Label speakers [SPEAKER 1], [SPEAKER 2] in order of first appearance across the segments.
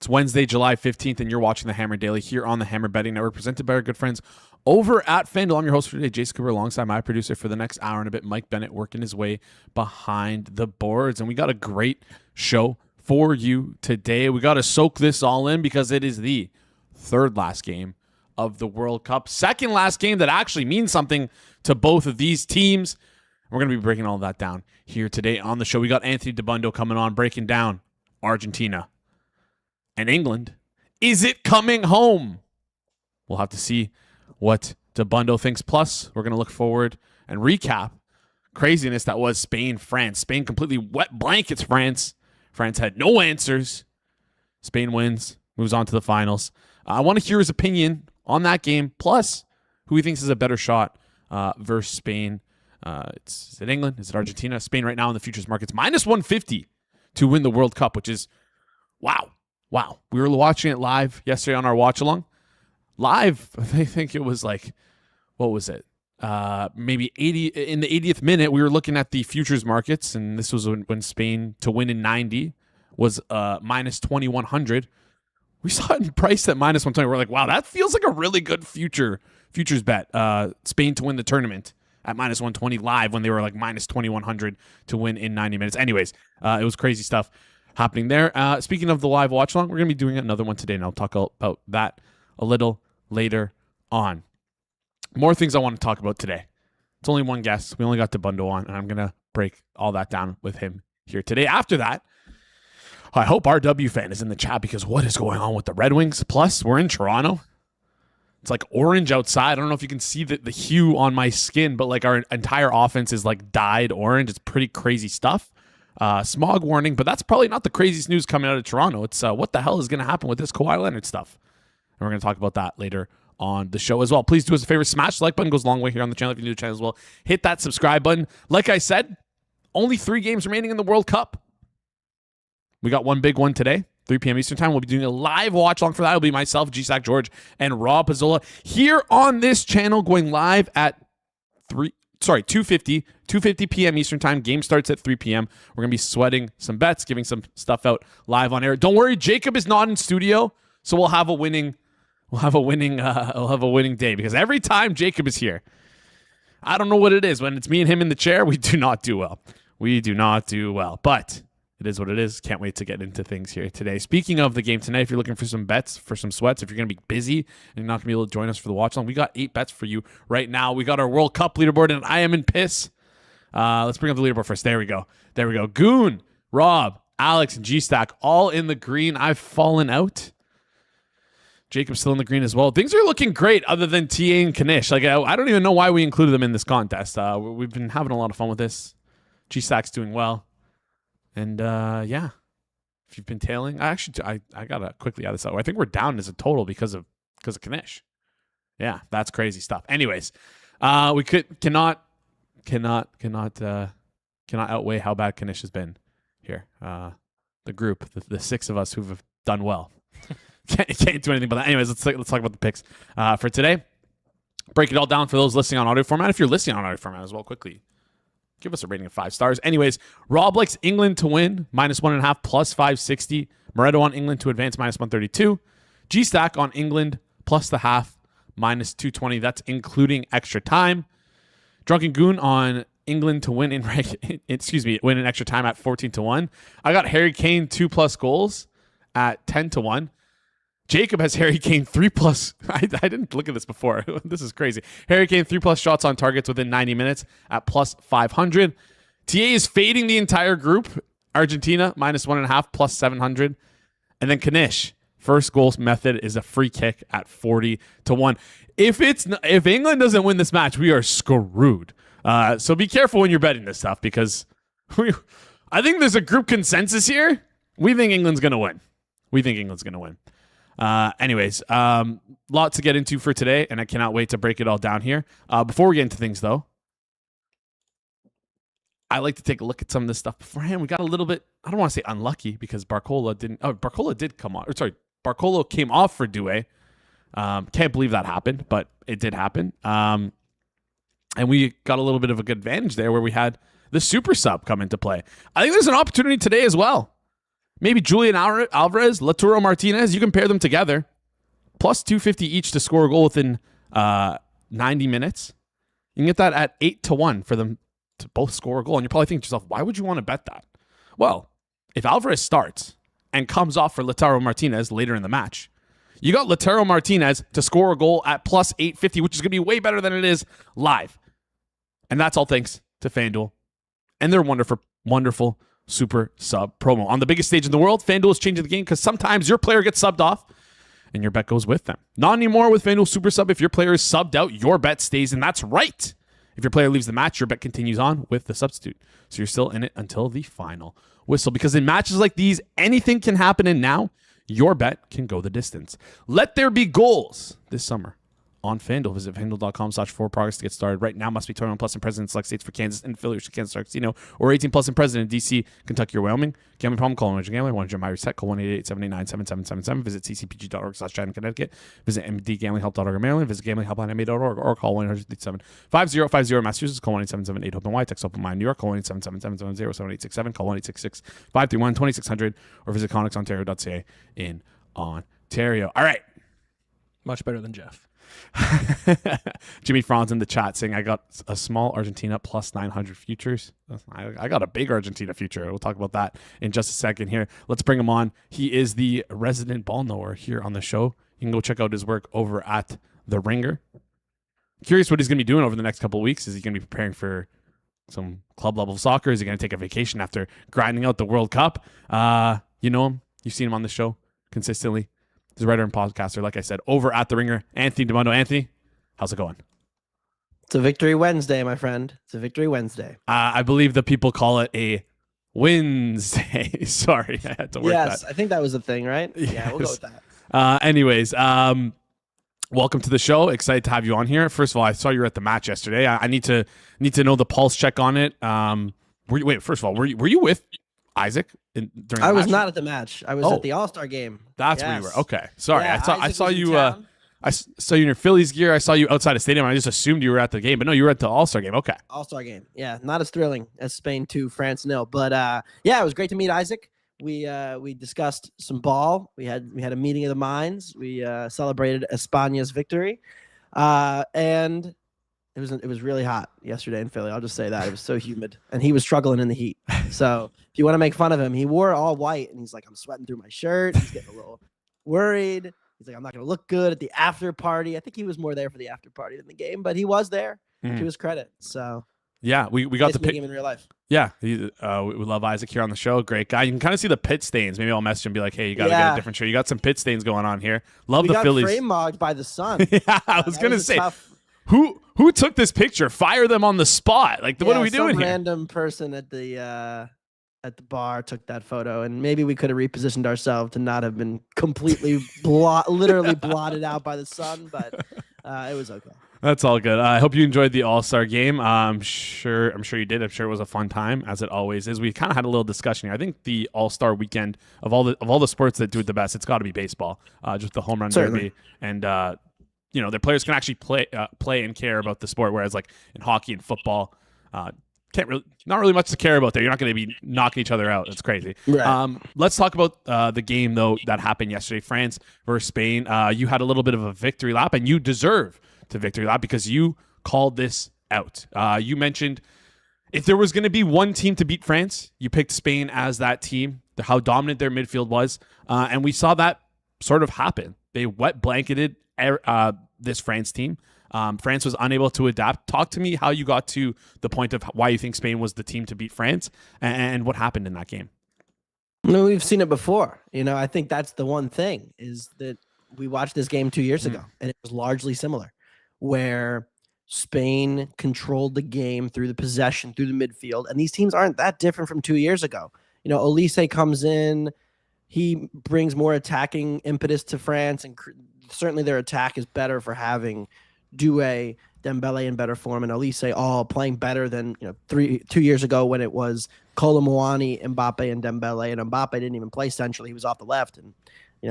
[SPEAKER 1] It's Wednesday, July 15th, and you're watching the Hammer Daily here on the Hammer Betting Network, presented by our good friends over at FanDuel. I'm your host for today, Jason Cooper, alongside my producer for the next hour and a bit, Mike Bennett, working his way behind the boards. And we got a great show for you today. We got to soak this all in because it is the third last game of the World Cup. Second last game that actually means something to both of these teams. We're going to be breaking all of that down here today on the show. We got Anthony Dabbundo coming on, breaking down Argentina and England. Is it coming home? We'll have to see what Dabbundo thinks. Plus, we're going to look forward and recap craziness that was Spain-France. Spain completely wet blankets France. France had no answers. Spain wins, moves on to the finals. I want to hear his opinion on that game, plus who he thinks is a better shot versus Spain. Is it England? Is it Argentina? Spain right now in the futures markets, minus 150 to win the World Cup, which is wow. We were watching it live yesterday on our watch along. Live, I think it was like, what was it? Maybe 80 in the 80th minute. We were looking at the futures markets, and this was when Spain to win in 90 was minus 2,100. We saw it priced at minus 120. We're like, wow, that feels like a really good futures bet. Spain to win the tournament at minus 120 live when they were like minus 2,100 to win in 90 minutes. Anyways, it was crazy stuff happening there. Speaking of the live watch along, we're going to be doing another one today, and I'll talk about that a little later on. More things I want to talk about today. It's only one guest. We only got Dabbundo on, and I'm going to break all that down with him here today. After that, I hope RW fan is in the chat because what is going on with the Red Wings? Plus, we're in Toronto. It's like orange outside. I don't know if you can see the hue on my skin, but like our entire offense is like dyed orange. It's pretty crazy stuff. Smog warning, but that's probably not the craziest news coming out of Toronto. It's what the hell is going to happen with this Kawhi Leonard stuff? And we're going to talk about that later on the show as well. Please do us a favor. Smash the like button. Goes a long way here on the channel. If you're new to the channel as well, hit that subscribe button. Like I said, only 3 games remaining in the World Cup. We got one big one today, 3 p.m. Eastern time. We'll be doing a live watch along for that. It'll be myself, G-Sack George, and Rob Pizzola here on this channel, going live at 2:50 p.m. Eastern time. Game starts at 3 p.m. We're going to be sweating some bets, giving some stuff out live on air. Don't worry, Jacob is not in studio, so we'll have a winning day because every time Jacob is here, I don't know what it is. When it's me and him in the chair, we do not do well. But it is what it is. Can't wait to get into things here today. Speaking of the game tonight, if you're looking for some bets, for some sweats, if you're going to be busy and you're not going to be able to join us for the watch along, we got 8 bets for you right now. We got our World Cup leaderboard, and I am in piss. Let's bring up the leaderboard first. There we go. Goon, Rob, Alex, and G-Stack all in the green. I've fallen out. Jacob's still in the green as well. Things are looking great other than TA and Kanish. Like, I don't even know why we included them in this contest. We've been having a lot of fun with this. G-Stack's doing well. And, yeah, if you've been tailing, I got to quickly add this out. I think we're down as a total because of Kanish. Yeah, that's crazy stuff. Anyways, we cannot outweigh how bad Kanish has been here. The group, the 6 of us who've done well. Can't do anything about that. Anyways, let's talk about the picks for today. Break it all down for those listening on audio format. If you're listening on audio format as well, quickly give us a rating of 5 stars. Anyways, Rob likes England to win, minus 1.5, plus 560. Moretto on England to advance, minus 132. G-Stack on England, plus the half, minus 220. That's including extra time. Drunken Goon on England to win win in extra time at 14-1. I got Harry Kane 2+ goals at 10-1. Jacob has Harry Kane 3+. I didn't look at this before. This is crazy. Harry Kane 3+ shots on targets within 90 minutes at plus 500. TA is fading the entire group. Argentina minus 1.5 plus 700. And then Kanish, first goals method is a free kick at 40-1. If England doesn't win this match, we are screwed. So be careful when you're betting this stuff because I think there's a group consensus here. We think England's going to win. Anyways, lots to get into for today, and I cannot wait to break it all down here. Before we get into things, though, I like to take a look at some of this stuff beforehand. We got a little bit, I don't want to say unlucky because Barcola did come on. Barcola came off for Douay. Can't believe that happened, but it did happen. And we got a little bit of a good advantage there where we had the super sub come into play. I think there's an opportunity today as well. Maybe Julian Alvarez, Lautaro Martinez, you can pair them together. Plus 250 each to score a goal within 90 minutes. You can get that at 8-1 for them to both score a goal. And you're probably thinking to yourself, why would you want to bet that? Well, if Alvarez starts and comes off for Lautaro Martinez later in the match, you got Lautaro Martinez to score a goal at plus 850, which is going to be way better than it is live. And that's all thanks to FanDuel and their wonderful super sub promo. On the biggest stage in the world, FanDuel is changing the game because sometimes your player gets subbed off and your bet goes with them. Not anymore with FanDuel Super Sub. If your player is subbed out, your bet stays, and that's right. If your player leaves the match, your bet continues on with the substitute. So you're still in it until the final whistle. Because in matches like these, anything can happen, and now your bet can go the distance. Let there be goals this summer on FanDuel. Visit FanDuel.com/4progress to get started. Right now must be 21 plus in president select states for Kansas and affiliates of Kansas Star Casino, or 18 plus in president in DC, Kentucky, or Wyoming. Gambling problem? Call 1-800-GAMBLER. 1-800-MY-RESET. Call 1-888-789-7777. Visit ccpg.org/Chad in Connecticut. Visit mdgamblinghelp.org in Maryland. Visit gamblinghelplinema.org or call 1-800-5050 Massachusetts. Call 1-877-8-HOPE-NY. Text HOPE-NY in New York. Call 1-877-770-7867. Call 1-866-531-2600 or visit connexontario.ca in Ontario. All right.
[SPEAKER 2] Much better than Jeff.
[SPEAKER 1] Jimmy Franz in the chat saying I got a small Argentina plus 900 futures. I got a big Argentina future. We'll talk about that in just a second here. Let's bring him on. He is the resident ball knower here on the show. You can go check out his work over at The Ringer. Curious what he's going to be doing over the next couple of weeks. Is he going to be preparing for some club level soccer? Is he going to take a vacation after grinding out the World Cup? You know him. You've seen him on the show consistently. He's a writer and podcaster, like I said, over at The Ringer. Anthony Dabbundo. Anthony, how's it going?
[SPEAKER 3] It's a victory Wednesday, my friend. It's a victory Wednesday.
[SPEAKER 1] I believe the people call it a Wednesday. Sorry, I had to work that.
[SPEAKER 3] Yes, I think that was the thing, right?
[SPEAKER 1] Yes.
[SPEAKER 3] Yeah, we'll go with that.
[SPEAKER 1] Anyways, welcome to the show. Excited to have you on here. First of all, I saw you were at the match yesterday. I need to know the pulse check on it. First of all, were you with Isaac during the
[SPEAKER 3] I was
[SPEAKER 1] match?
[SPEAKER 3] not at the match. I was at the All-Star game.
[SPEAKER 1] That's where you were. Okay. Sorry.
[SPEAKER 3] Yeah,
[SPEAKER 1] I saw you I saw you in your Phillies gear. I saw you outside the stadium. I just assumed you were at the game, but no, you were at the All-Star game. Okay.
[SPEAKER 3] All-Star game. Yeah, not as thrilling as Spain 2, France 0. But yeah, it was great to meet Isaac. We discussed some ball. We had a meeting of the minds. We celebrated España's victory. And it was really hot yesterday in Philly. I'll just say that. It was so humid, and he was struggling in the heat. So if you want to make fun of him, he wore all white, and he's like, I'm sweating through my shirt. He's getting a little worried. He's like, I'm not going to look good at the after party. I think he was more there for the after party than the game, but he was there to his credit. So
[SPEAKER 1] yeah, we got to pick
[SPEAKER 3] him in real life.
[SPEAKER 1] Yeah, we love Isaac here on the show. Great guy. You can kind of see the pit stains. Maybe I'll message him and be like, hey, you got to get a different shirt. You got some pit stains going on here. Love the Phillies.
[SPEAKER 3] We got frame mogged by the sun.
[SPEAKER 1] Yeah, I was going to say, who took this picture? Fire them on the spot. Like, what are we doing
[SPEAKER 3] here? Some
[SPEAKER 1] random
[SPEAKER 3] person at the bar took that photo, and maybe we could have repositioned ourselves to not have been completely literally blotted out by the sun, but it was okay.
[SPEAKER 1] That's all good. I hope you enjoyed the All-Star game. I'm sure you did. I'm sure it was a fun time, as it always is. We kind of had a little discussion here. I think the All-Star weekend of all the sports that do it the best, it's got to be baseball. Just the home run derby, and their players can actually play and care about the sport. Whereas like in hockey and football, not really much to care about there. You're not going to be knocking each other out. It's crazy.
[SPEAKER 3] Right.
[SPEAKER 1] Let's talk about the game though that happened yesterday, France versus Spain. You had a little bit of a victory lap, and you deserve to victory lap because you called this out. You mentioned if there was going to be one team to beat France, you picked Spain as that team. How dominant their midfield was, and we saw that sort of happen. They wet blanketed this France team. France was unable to adapt. Talk to me how you got to the point of why you think Spain was the team to beat France and what happened in that game.
[SPEAKER 3] No, we've seen it before. I think that's the one thing is that we watched this game 2 years ago, and it was largely similar, where Spain controlled the game through the possession, through the midfield, and these teams aren't that different from 2 years ago. Olise comes in, he brings more attacking impetus to France, and certainly their attack is better for having Doué, Dembele in better form, and Olise all playing better than 2 years ago when it was Kolo Muani, Mbappé, and Dembele, and Mbappé didn't even play centrally. He was off the left, and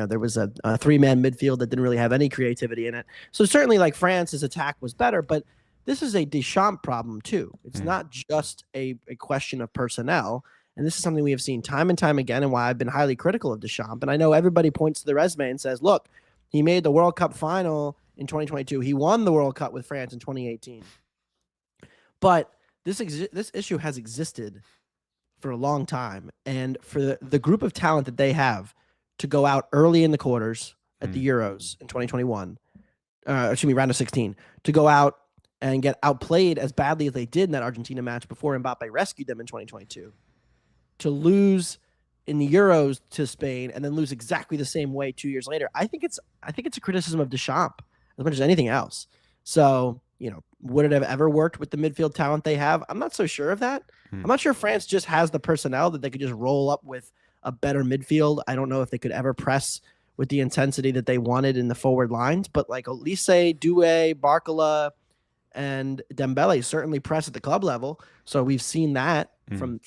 [SPEAKER 3] there was a three-man midfield that didn't really have any creativity in it. So certainly like France's attack was better, but this is a Deschamps problem too. It's not just a question of personnel. And this is something we have seen time and time again, and why I've been highly critical of Deschamps. And I know everybody points to the resume and says, look, he made the World Cup final in 2022. He won the World Cup with France in 2018. But this issue has existed for a long time. And for the group of talent that they have to go out early in the quarters at the Euros in 2021, round of 16, to go out and get outplayed as badly as they did in that Argentina match before Mbappé rescued them in 2022, to lose in the Euros to Spain and then lose exactly the same way 2 years later. I think it's a criticism of Deschamps as much as anything else. So, would it have ever worked with the midfield talent they have? I'm not so sure of that. I'm not sure France just has the personnel that they could just roll up with a better midfield. I don't know if they could ever press with the intensity that they wanted in the forward lines, but like Elise, Doué, Barcola, and Dembele certainly press at the club level. So we've seen that from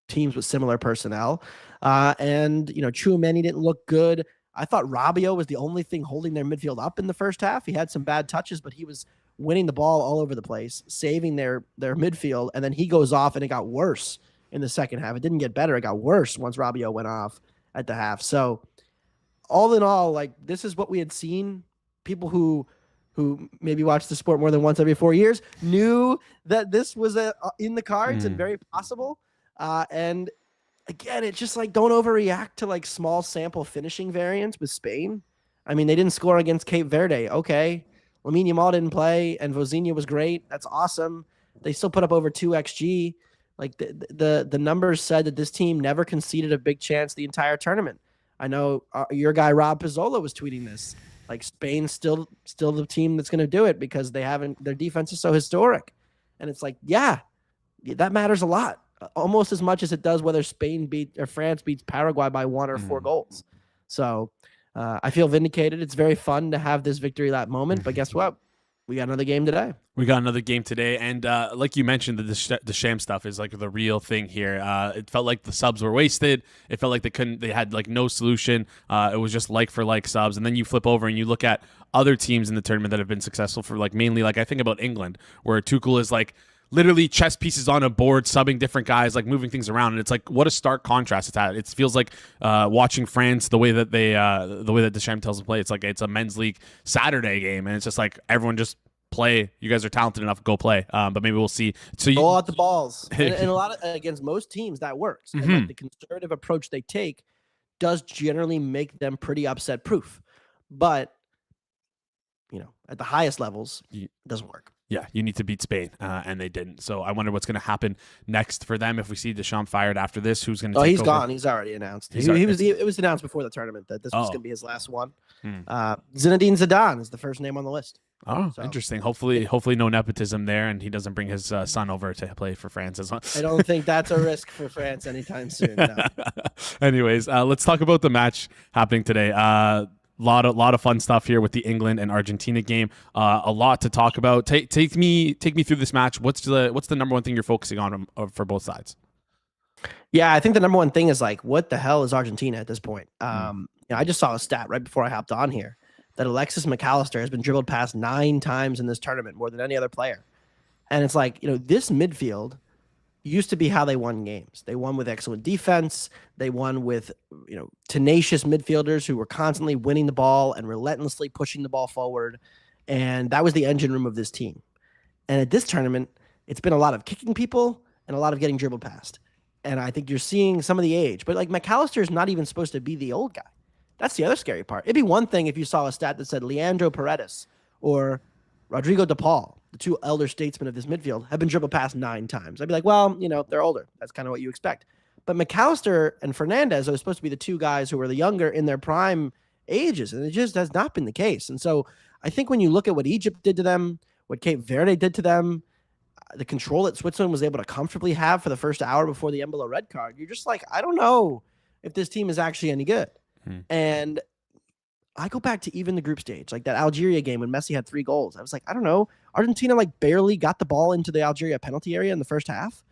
[SPEAKER 3] teams with similar personnel. And Tchouaméni didn't look good. I thought Rabiot was the only thing holding their midfield up in the first half. He had some bad touches, but he was winning the ball all over the place, saving their midfield. And then he goes off, and it got worse in the second half. It didn't get better. It got worse once Rabiot went off at the half. So all in all, like, this is what we had seen. People who maybe watch the sport more than once every 4 years knew that this was in the cards and very possible. And again, it's just like, don't overreact to like small sample finishing variance with Spain. I mean, they didn't score against Cape Verde. Okay. Lamine Yamal didn't play and Vozinha was great. That's awesome. They still put up over 2 XG. Like the numbers said that this team never conceded a big chance the entire tournament. I know your guy Rob Pizzola was tweeting this. Like, Spain's still the team that's going to do it because their defense is so historic. And it's like, yeah, that matters a lot. Almost as much as it does whether France beats Paraguay by 1 or 4 goals. So I feel vindicated. It's very fun to have this victory lap moment, but guess what? We got another game today.
[SPEAKER 1] And like you mentioned, the Deschamps stuff is like the real thing here. It felt like the subs were wasted. It felt like they had like no solution. It was just like for like subs. And then you flip over and you look at other teams in the tournament that have been successful for like mainly, like I think about England, where Tuchel is like literally chess pieces on a board, subbing different guys, like moving things around. And it's like, what a stark contrast it's at. It feels like watching France, the way that Deschamps tells them to play. It's like it's a men's league Saturday game, and it's just like everyone just play. You guys are talented enough, go play. But maybe we'll see. So you
[SPEAKER 3] go out the balls, and a lot of against most teams that works. And like the conservative approach they take does generally make them pretty upset proof. But at the highest levels, it doesn't work.
[SPEAKER 1] Yeah, you need to beat Spain, and they didn't. So I wonder what's going to happen next for them if we see Deschamps fired after this. Who's going to?
[SPEAKER 3] Oh, he's gone. He's already announced. It was announced before the tournament that this was going to be his last one. Zinedine Zidane is the first name on the list.
[SPEAKER 1] Oh, so interesting. Hopefully no nepotism there, and he doesn't bring his son over to play for France as well.
[SPEAKER 3] I don't think that's a risk for France anytime soon. No.
[SPEAKER 1] Anyways, let's talk about the match happening today. Lot of fun stuff here with the England and Argentina game. A lot to talk about. Take me through this match. What's the number one thing you're focusing on for both sides?
[SPEAKER 3] Yeah, I think the number one thing is like, what the hell is Argentina at this point? I just saw a stat right before I hopped on here that Alexis McAllister has been dribbled past 9 times in this tournament, more than any other player. And it's like, this midfield used to be how they won games. They won with excellent defense. They won with, tenacious midfielders who were constantly winning the ball and relentlessly pushing the ball forward. And that was the engine room of this team. And at this tournament, it's been a lot of kicking people and a lot of getting dribbled past. And I think you're seeing some of the age. But like, McAllister is not even supposed to be the old guy. That's the other scary part. It'd be one thing if you saw a stat that said Leandro Paredes or Rodrigo de Paul, the 2 elder statesmen of this midfield, have been dribbled past 9 times. I'd be like, well, they're older. That's kind of what you expect. But McAllister and Fernandez are supposed to be the 2 guys who are the younger in their prime ages, and it just has not been the case. And so I think when you look at what Egypt did to them, what Cape Verde did to them, the control that Switzerland was able to comfortably have for the first hour before the Embolo red card, you're just like, I don't know if this team is actually any good. And I go back to even the group stage, like that Algeria game when Messi had 3 goals. I was like, I don't know. Argentina like barely got the ball into the Algeria penalty area in the first half.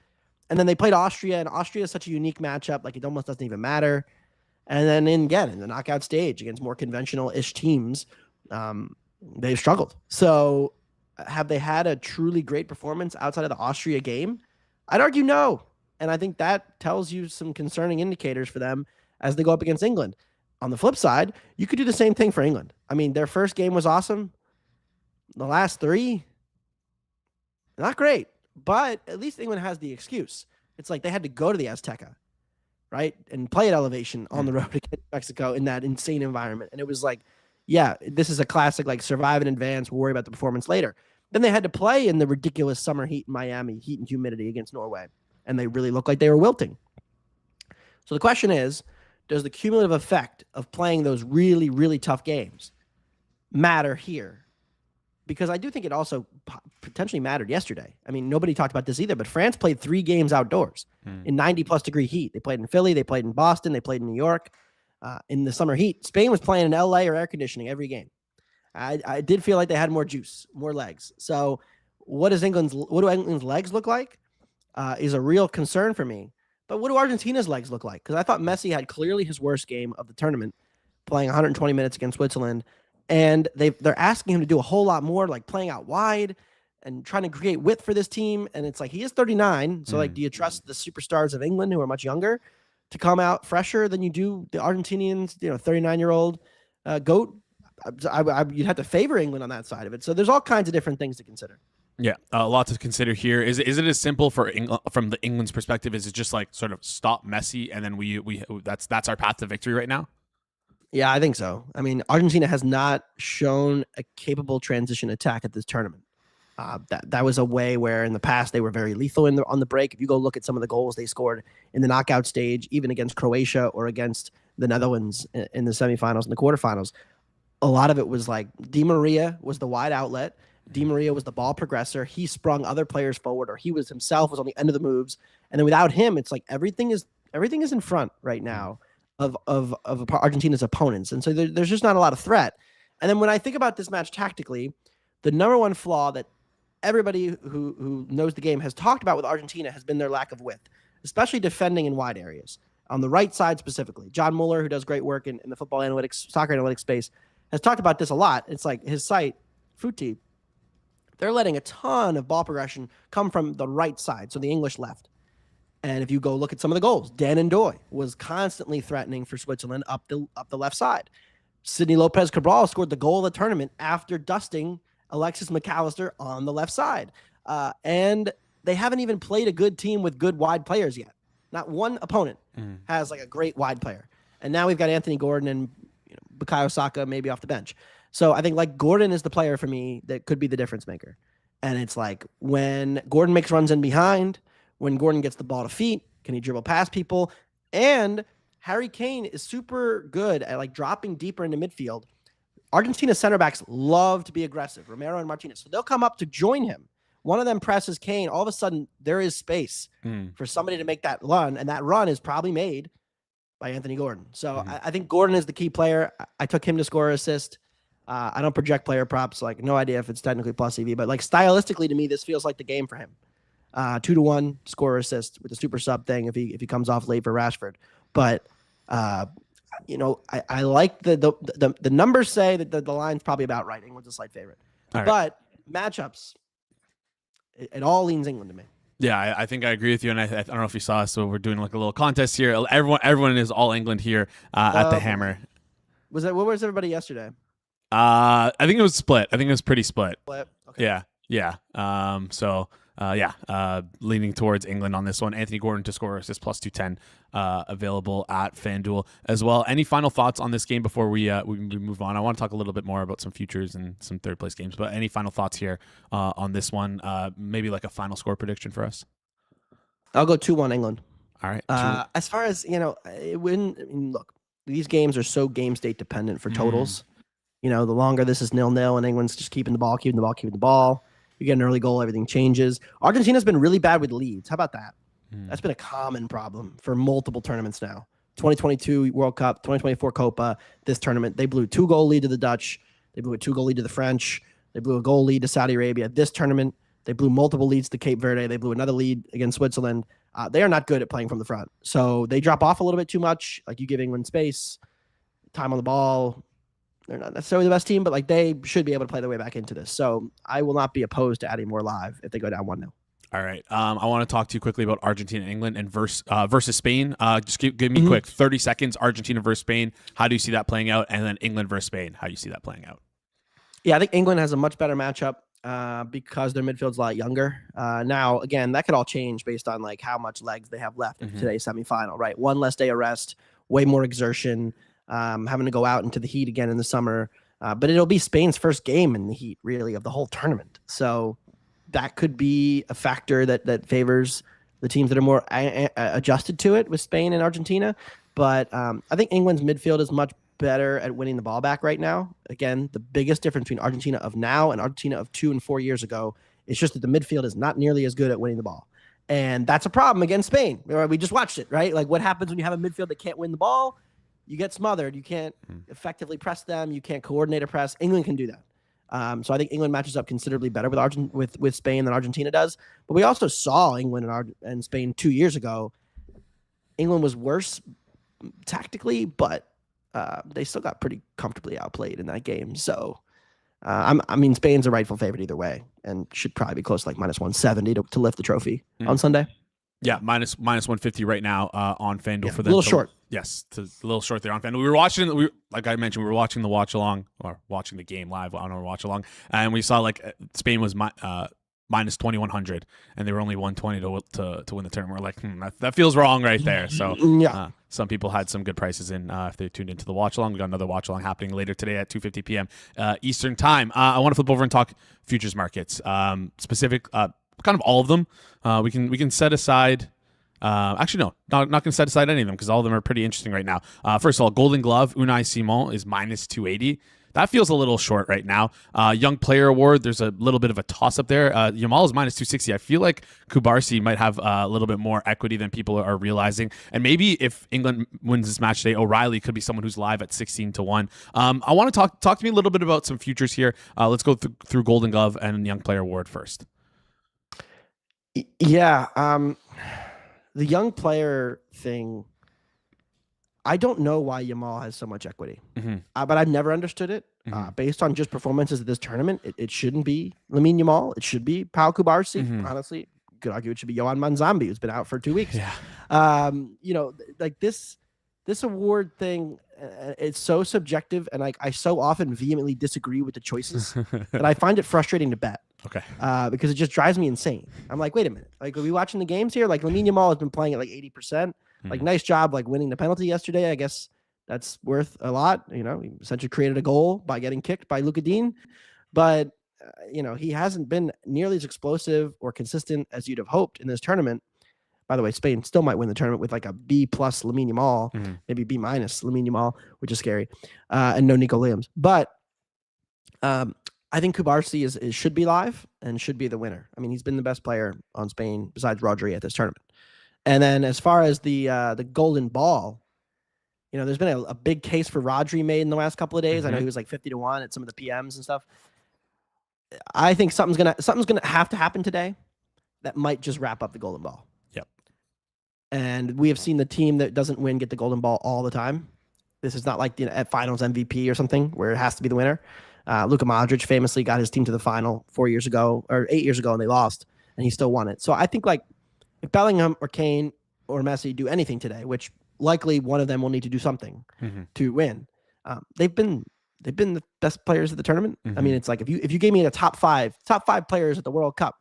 [SPEAKER 3] And then they played Austria, and Austria is such a unique matchup. Like, it almost doesn't even matter. And then in the knockout stage against more conventional-ish teams, they've struggled. So have they had a truly great performance outside of the Austria game? I'd argue no. And I think that tells you some concerning indicators for them as they go up against England. On the flip side, you could do the same thing for England. I mean, their first game was awesome. The last three, not great. But at least England has the excuse. It's like they had to go to the Azteca, right? And play at elevation on the road against Mexico in that insane environment. And it was like, yeah, this is a classic, like survive in advance. We'll worry about the performance later. Then they had to play in the ridiculous summer heat in Miami, heat and humidity against Norway. And they really looked like they were wilting. So the question is, does the cumulative effect of playing those really, really tough games matter here? Because I do think it also potentially mattered yesterday. I mean, nobody talked about this either, but France played 3 games outdoors in 90-plus degree heat. They played in Philly, they played in Boston, they played in New York in the summer heat. Spain was playing in LA or air conditioning every game. I did feel like they had more juice, more legs. So what do England's legs look like is a real concern for me. But what do Argentina's legs look like? Because I thought Messi had clearly his worst game of the tournament, playing 120 minutes against Switzerland. And they're asking him to do a whole lot more, like playing out wide and trying to create width for this team. And it's like, he is 39. So like, do you trust the superstars of England who are much younger to come out fresher than you do the Argentinians, 39-year-old GOAT? You'd have to favor England on that side of it. So there's all kinds of different things to consider.
[SPEAKER 1] Yeah, a lot to consider here. Is it as simple for from the England's perspective? Is it just like sort of stop Messi and then we that's our path to victory right now?
[SPEAKER 3] Yeah, I think so. I mean, Argentina has not shown a capable transition attack at this tournament. That was a way where in the past they were very lethal on the break. If you go look at some of the goals they scored in the knockout stage, even against Croatia or against the Netherlands in the semifinals and the quarterfinals, a lot of it was like Di Maria was the wide outlet. Di Maria was the ball progressor. He sprung other players forward, or he was himself was on the end of the moves. And then without him, it's like everything is in front right now of Argentina's opponents. And so there's just not a lot of threat. And then when I think about this match tactically, the number one flaw that everybody who knows the game has talked about with Argentina has been their lack of width, especially defending in wide areas. On the right side specifically, John Mueller, who does great work in the football analytics, soccer analytics space, has talked about this a lot. It's like his site, Footy, they're letting a ton of ball progression come from the right side, so the English left. And if you go look at some of the goals, Dan Ndoye was constantly threatening for Switzerland up the left side. Sidney Lopez Cabral scored the goal of the tournament after dusting Alexis McAllister on the left side. And they haven't even played a good team with good wide players yet. Not one opponent has like a great wide player. And now we've got Anthony Gordon and Bukayo Saka maybe off the bench. So I think like Gordon is the player for me that could be the difference maker. And it's like when Gordon makes runs in behind, when Gordon gets the ball to feet, can he dribble past people? And Harry Kane is super good at like dropping deeper into midfield. Argentina center backs love to be aggressive, Romero and Martinez. So they'll come up to join him. One of them presses Kane. All of a sudden, there is space for somebody to make that run. And that run is probably made by Anthony Gordon. So I think Gordon is the key player. I took him to score or assist. I don't project player props, like no idea if it's technically plus EV, but like stylistically to me, this feels like the game for him. 2-1 score or assist with the super sub thing if he comes off late for Rashford. But I like the numbers say that the line's probably about right. England's a slight favorite. All right. But matchups, it all leans England to me.
[SPEAKER 1] Yeah, I think I agree with you, and I don't know if you saw, so we're doing like a little contest here. Everyone is all England here at the Hammer.
[SPEAKER 3] What was everybody yesterday?
[SPEAKER 1] I think it was split. I think it was pretty split.
[SPEAKER 3] Split. Okay.
[SPEAKER 1] Yeah. Leaning towards England on this one. Anthony Gordon to score assist plus 210 available at FanDuel as well. Any final thoughts on this game before we move on? I want to talk a little bit more about some futures and some third place games, but any final thoughts here on this one? Maybe like a final score prediction for us?
[SPEAKER 3] I'll go 2-1 England.
[SPEAKER 1] All right.
[SPEAKER 3] As far as, look, these games are so game state dependent for totals. The longer this is 0-0 and England's just keeping the ball. You get an early goal, everything changes. Argentina's been really bad with leads. How about that? That's been a common problem for multiple tournaments now. 2022 World Cup, 2024 Copa, this tournament. They blew a 2-goal lead to the Dutch. They blew a 2-goal lead to the French. They blew a goal lead to Saudi Arabia. This tournament, they blew multiple leads to Cape Verde. They blew another lead against Switzerland. They are not good at playing from the front. So they drop off a little bit too much. Like you give England space, time on the ball. They're not necessarily the best team, but like they should be able to play their way back into this. So I will not be opposed to adding more live if they go down 1-0.
[SPEAKER 1] All right. I want to talk to you quickly about Argentina and England and versus Spain. Just give me quick 30 seconds. Argentina versus Spain. How do you see that playing out? And then England versus Spain. How do you see that playing out?
[SPEAKER 3] Yeah, I think England has a much better matchup because their midfield's a lot younger. Now, again, that could all change based on like how much legs they have left in today's semifinal, right? One less day of rest, way more exertion, having to go out into the heat again in the summer. But it'll be Spain's first game in the heat, really, of the whole tournament. So that could be a factor that favors the teams that are more adjusted to it with Spain and Argentina. But I think England's midfield is much better at winning the ball back right now. Again, the biggest difference between Argentina of now and Argentina of 2 and 4 years ago is just that the midfield is not nearly as good at winning the ball. And that's a problem against Spain. We just watched it, right? Like what happens when you have a midfield that can't win the ball? You get smothered. You can't effectively press them. You can't coordinate a press. England can do that. So I think England matches up considerably better with Spain than Argentina does. But we also saw England and Spain 2 years ago. England was worse tactically, but they still got pretty comfortably outplayed in that game. So, I mean, Spain's a rightful favorite either way and should probably be close to like minus 170 to lift the trophy on Sunday.
[SPEAKER 1] Yeah, minus 150 right now on FanDuel for
[SPEAKER 3] A
[SPEAKER 1] them.
[SPEAKER 3] little short.
[SPEAKER 1] Yes, a little short there on FanDuel. We were watching, like I mentioned, we were watching the watch along or watching the game live on our watch along, and we saw like Spain was minus 2,100, and they were only 120 to win the tournament. We're like, that feels wrong right there. So some people had some good prices in if they tuned into the watch along. We got another watch along happening later today at 2:50 p.m. Eastern time. I want to flip over and talk futures markets, specific, kind of all of them. We can set aside. Actually, no, not going to set aside any of them because all of them are pretty interesting right now. First of all, Golden Glove, Unai Simon is minus 280. That feels a little short right now. Young Player Award, there's a little bit of a toss-up there. Yamal is minus 260. I feel like Kubarsi might have a little bit more equity than people are realizing. And maybe if England wins this match today, O'Reilly could be someone who's live at 16 to 1. I want to talk to me a little bit about some futures here. Let's go through Golden Glove and Young Player Award first.
[SPEAKER 3] Yeah. The young player thing, I don't know why Yamal has so much equity, but I've never understood it. Based on just performances at this tournament, it shouldn't be Lamine Yamal. It should be Pau Kubarsi. Honestly, you could argue it should be Yohan Manzambi, who's been out for 2 weeks. Yeah. Like this award thing, it's so subjective, and like I so often vehemently disagree with the choices that I find it frustrating to bet.
[SPEAKER 1] Okay.
[SPEAKER 3] Because it just drives me insane. I'm like, wait a minute. Like, are we watching the games here? Like, Lamine Yamal has been playing at like 80%. Like, nice job, like winning the penalty yesterday. I guess that's worth a lot. You know, he essentially created a goal by getting kicked by Lookahead. But, he hasn't been nearly as explosive or consistent as you'd have hoped in this tournament. By the way, Spain still might win the tournament with like a B plus Lamine Yamal, maybe B minus Lamine Yamal, which is scary, and no Nico Williams. But I think Kubarsi should be live and should be the winner. I mean, he's been the best player on Spain besides Rodri at this tournament. And then as far as the golden ball, there's been a big case for Rodri made in the last couple of days. I know he was like 50 to 1 at some of the PMs and stuff. I think something's gonna have to happen today that might just wrap up the golden ball.
[SPEAKER 1] Yep.
[SPEAKER 3] And we have seen the team that doesn't win get the golden ball all the time. This is not like at finals MVP or something where it has to be the winner. Luka Modric famously got his team to the final 4 years ago or 8 years ago, and they lost, and he still won it. So I think like if Bellingham or Kane or Messi do anything today, which likely one of them will need to do something to win, they've been the best players of the tournament. I mean, it's like if you gave me the top five players at the World Cup,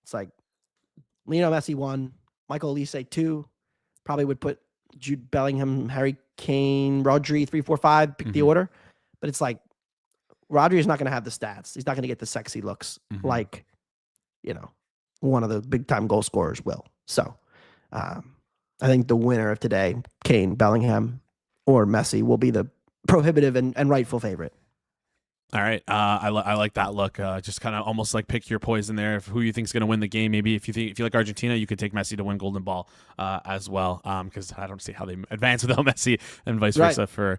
[SPEAKER 3] it's like Lionel Messi 1, Michael Olise 2, probably would put Jude Bellingham, Harry Kane, Rodri 3, 4, 5, pick the order, but it's like Rodri is not going to have the stats. He's not going to get the sexy looks like, one of the big time goal scorers will. So I think the winner of today, Kane, Bellingham, or Messi, will be the prohibitive and rightful favorite.
[SPEAKER 1] All right. I like that look. Just kind of almost like pick your poison there of who you think is going to win the game. Maybe if you like Argentina, you could take Messi to win Golden Ball as well. Because I don't see how they advance without Messi and vice versa for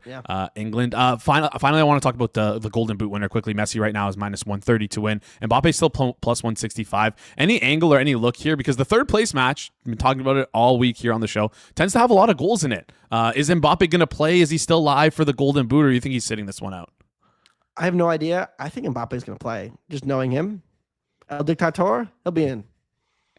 [SPEAKER 1] England. Finally, I want to talk about the Golden Boot winner quickly. Messi right now is minus 130 to win. Mbappé still plus 165. Any angle or any look here? Because the third place match, I've been talking about it all week here on the show, tends to have a lot of goals in it. Is Mbappé going to play? Is he still live for the Golden Boot, or do you think he's sitting this one out?
[SPEAKER 3] I have no idea. I think Mbappe is going to play. Just knowing him, El Dictator, he'll be in.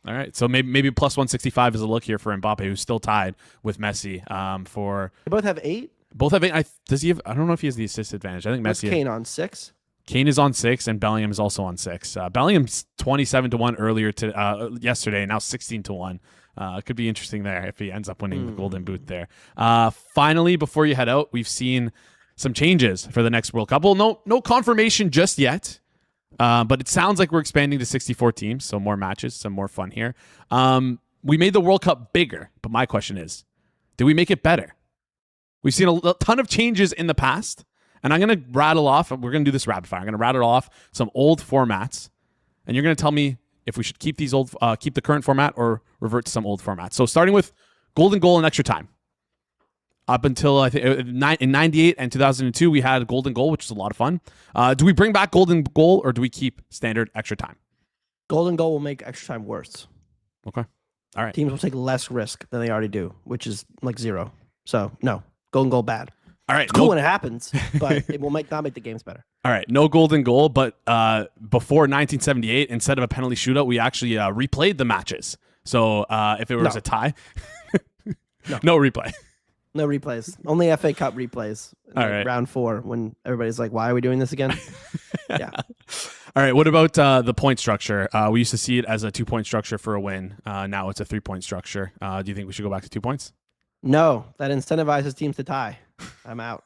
[SPEAKER 1] All right, so maybe plus 165 is a look here for Mbappe, who's still tied with Messi. For
[SPEAKER 3] They both have 8.
[SPEAKER 1] both have 8. Does he have? I don't know if he has the assist advantage. I think
[SPEAKER 3] What's
[SPEAKER 1] Messi.
[SPEAKER 3] Kane on 6?
[SPEAKER 1] Kane is on 6, and Bellingham is also on 6. Bellingham's 27-1 earlier yesterday, now 16-1. Could be interesting there if he ends up winning the Golden Boot there. Finally, before you head out, we've seen some changes for the next World Cup. Well, no confirmation just yet. But it sounds like we're expanding to 64 teams, so more matches, some more fun here. We made the World Cup bigger, but my question is, did we make it better? We've seen a ton of changes in the past, and I'm going to rattle off, we're going to do this rapid fire. I'm going to rattle off some old formats, and you're going to tell me if we should keep keep the current format or revert to some old format. So starting with golden goal and extra time. Up until I think in 98 and 2002, we had golden goal, which is a lot of fun. Do we bring back golden goal or do we keep standard extra time?
[SPEAKER 3] Golden goal will make extra time worse.
[SPEAKER 1] Okay. All right.
[SPEAKER 3] Teams will take less risk than they already do, which is like 0. So no, golden goal bad.
[SPEAKER 1] All right.
[SPEAKER 3] It's cool when it happens, but it will not make the games better.
[SPEAKER 1] All right. No golden goal, but before 1978, instead of a penalty shootout, we actually replayed the matches. So if it was a tie, no replay.
[SPEAKER 3] No replays. Only FA Cup replays.
[SPEAKER 1] All right.
[SPEAKER 3] Round 4 when everybody's like, why are we doing this again? Yeah.
[SPEAKER 1] All right. What about the point structure? We used to see it as a 2-point structure for a win. Now it's a 3-point structure. Do you think we should go back to 2 points?
[SPEAKER 3] No, that incentivizes teams to tie. I'm out.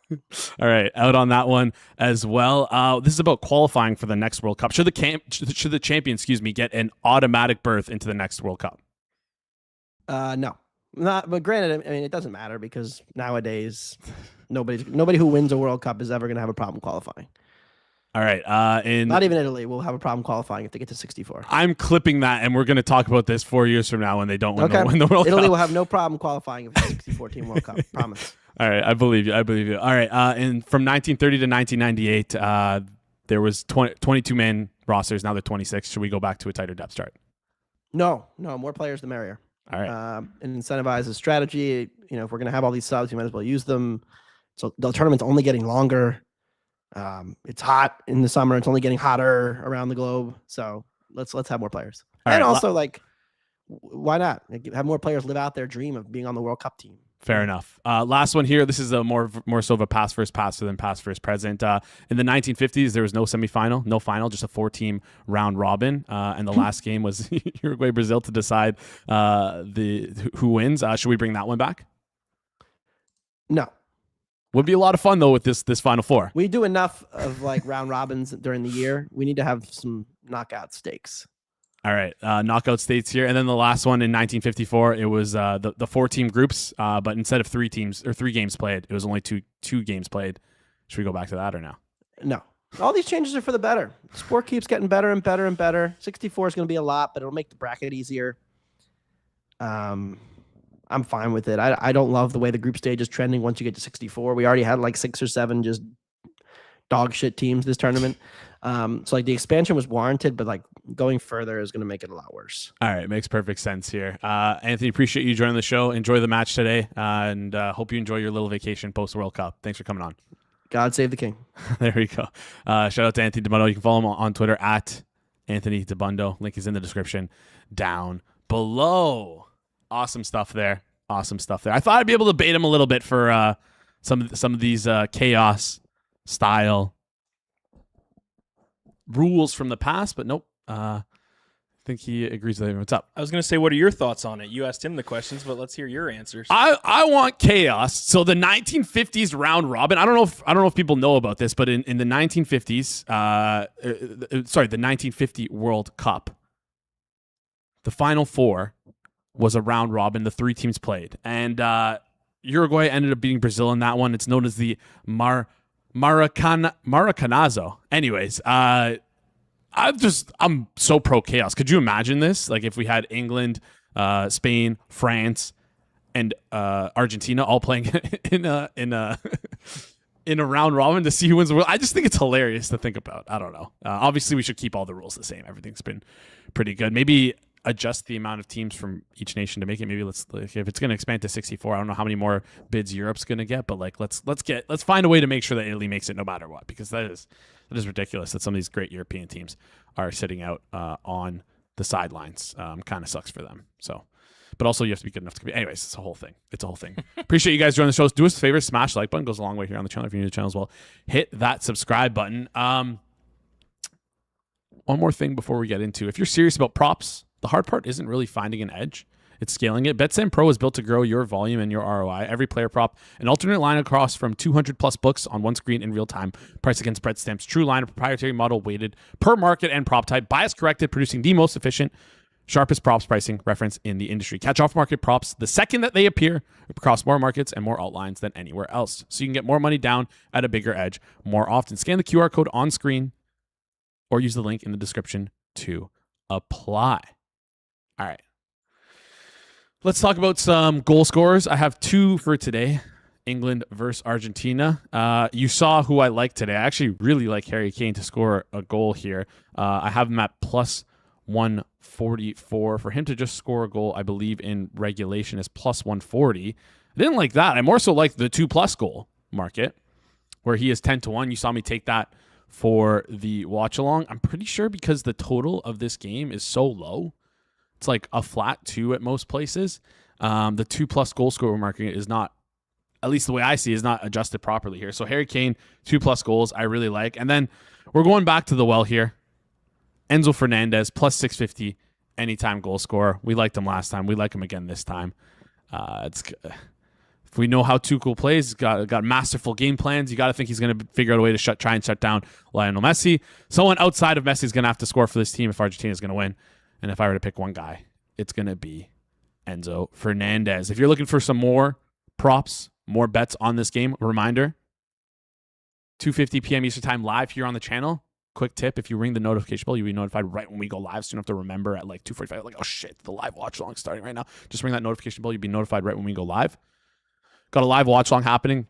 [SPEAKER 1] All right. Out on that one as well. This is about qualifying for the next World Cup. Should the champion, get an automatic berth into the next World Cup?
[SPEAKER 3] No. But granted, I mean, it doesn't matter because nowadays nobody who wins a World Cup is ever going to have a problem qualifying.
[SPEAKER 1] All right.
[SPEAKER 3] Not even Italy will have a problem qualifying if they get to 64.
[SPEAKER 1] I'm clipping that, and we're going to talk about this 4 years from now when they don't win the World Cup.
[SPEAKER 3] Italy will have no problem qualifying if it's a 64-team World Cup. Promise.
[SPEAKER 1] All right. I believe you. All right. And from 1930 to 1998, there was 22-man rosters. Now they're 26. Should we go back to a tighter depth chart?
[SPEAKER 3] No. More players, the merrier.
[SPEAKER 1] All right.
[SPEAKER 3] And incentivize a strategy. If we're going to have all these subs, you might as well use them. So the tournament's only getting longer. It's hot in the summer. It's only getting hotter around the globe. So let's have more players.
[SPEAKER 1] All
[SPEAKER 3] and
[SPEAKER 1] right.
[SPEAKER 3] also, why not have more players live out their dream of being on the World Cup team?
[SPEAKER 1] Fair enough. Last one here. This is a more so of a past first passer than past first present. In the 1950s, there was no semifinal, no final, just a 4-team round robin. And the last game was Uruguay Brazil to decide who wins. Should we bring that one back?
[SPEAKER 3] No.
[SPEAKER 1] Would be a lot of fun though with this Final Four.
[SPEAKER 3] We do enough of round robins during the year. We need to have some knockout stakes.
[SPEAKER 1] All right, knockout states here, and then the last one in 1954, it was the 4-team groups, but instead of 3 games played, it was only two games played. Should we go back to that or no?
[SPEAKER 3] No. All these changes are for the better. Sport keeps getting better and better and better. 64 is going to be a lot, but it'll make the bracket easier. I'm fine with it. I don't love the way the group stage is trending once you get to 64. We already had 6 or 7 just dog shit teams this tournament. So the expansion was warranted, but going further is going to make it a lot worse.
[SPEAKER 1] All right. Makes perfect sense here. Anthony, appreciate you joining the show. Enjoy the match today, and hope you enjoy your little vacation post World Cup. Thanks for coming on.
[SPEAKER 3] God save the king.
[SPEAKER 1] There we go. Shout out to Anthony Dabbundo. You can follow him on Twitter at Anthony Dabbundo. Link is in the description down below. Awesome stuff there. I thought I'd be able to bait him a little bit for some of these chaos style rules from the past, but nope. I think he agrees with everything. What's up?
[SPEAKER 2] I was going to say, what are your thoughts on it? You asked him the questions, but let's hear your answers.
[SPEAKER 1] I want chaos. So the 1950s round robin. I don't know if people know about this, but in the 1950s, the 1950 World Cup, the Final Four was a round robin. The 3 teams played, and Uruguay ended up beating Brazil in that one. It's known as the Maracanazo. Anyways, I'm so pro chaos. Could you imagine this? If we had England, Spain, France, and Argentina all playing in a round robin to see who wins the world. I just think it's hilarious to think about. I don't know. Obviously, we should keep all the rules the same. Everything's been pretty good. Maybe adjust the amount of teams from each nation to make it. Maybe if it's going to expand to 64, I don't know how many more bids Europe's going to get, but let's find a way to make sure that Italy makes it no matter what, because that is ridiculous that some of these great European teams are sitting out on the sidelines. Kind of sucks for them. So, but also you have to be good enough to compete. Anyways, it's a whole thing. Appreciate you guys joining the show. Do us a favor, smash the like button. Goes a long way here on the channel. If you're new to the channel as well, hit that subscribe button. One more thing before we get into, if you're serious about props, the hard part isn't really finding an edge. It's scaling it. BetSam Pro is built to grow your volume and your ROI. Every player prop, an alternate line across from 200 plus books on one screen in real time. Price against spread stamps. True line, a proprietary model weighted per market and prop type. Bias corrected, producing the most efficient, sharpest props pricing reference in the industry. Catch off-market props the second that they appear across more markets and more outlines than anywhere else. So you can get more money down at a bigger edge more often. Scan the QR code on screen or use the link in the description to apply. All right. Let's talk about some goal scorers. I have two for today. England versus Argentina. You saw who I like today. I actually really like Harry Kane to score a goal here. I have him at plus 144. For him to just score a goal, I believe in regulation is plus 140. I didn't like that. I more so like the 2+ goal market where he is 10-1. You saw me take that for the watch along. I'm pretty sure because the total of this game is so low. It's like a flat 2 at most places. The 2+ goal scorer market is not, at least the way I see, is not adjusted properly here. So Harry Kane, 2+ goals, I really like. And then we're going back to the well here. Enzo Fernandez, plus 650, anytime goal scorer. We liked him last time. We like him again this time. If we know how Tuchel plays, got masterful game plans, you got to think he's going to figure out a way to try and shut down Lionel Messi. Someone outside of Messi is going to have to score for this team if Argentina is going to win. And if I were to pick one guy, it's going to be Enzo Fernandez. If you're looking for some more props, more bets on this game, reminder, 2:50 p.m. Eastern Time live here on the channel. Quick tip, if you ring the notification bell, you'll be notified right when we go live. So you don't have to remember at like 2:45, like, oh shit, the live watch along starting right now. Just ring that notification bell. You'll be notified right when we go live. Got a live watch along happening,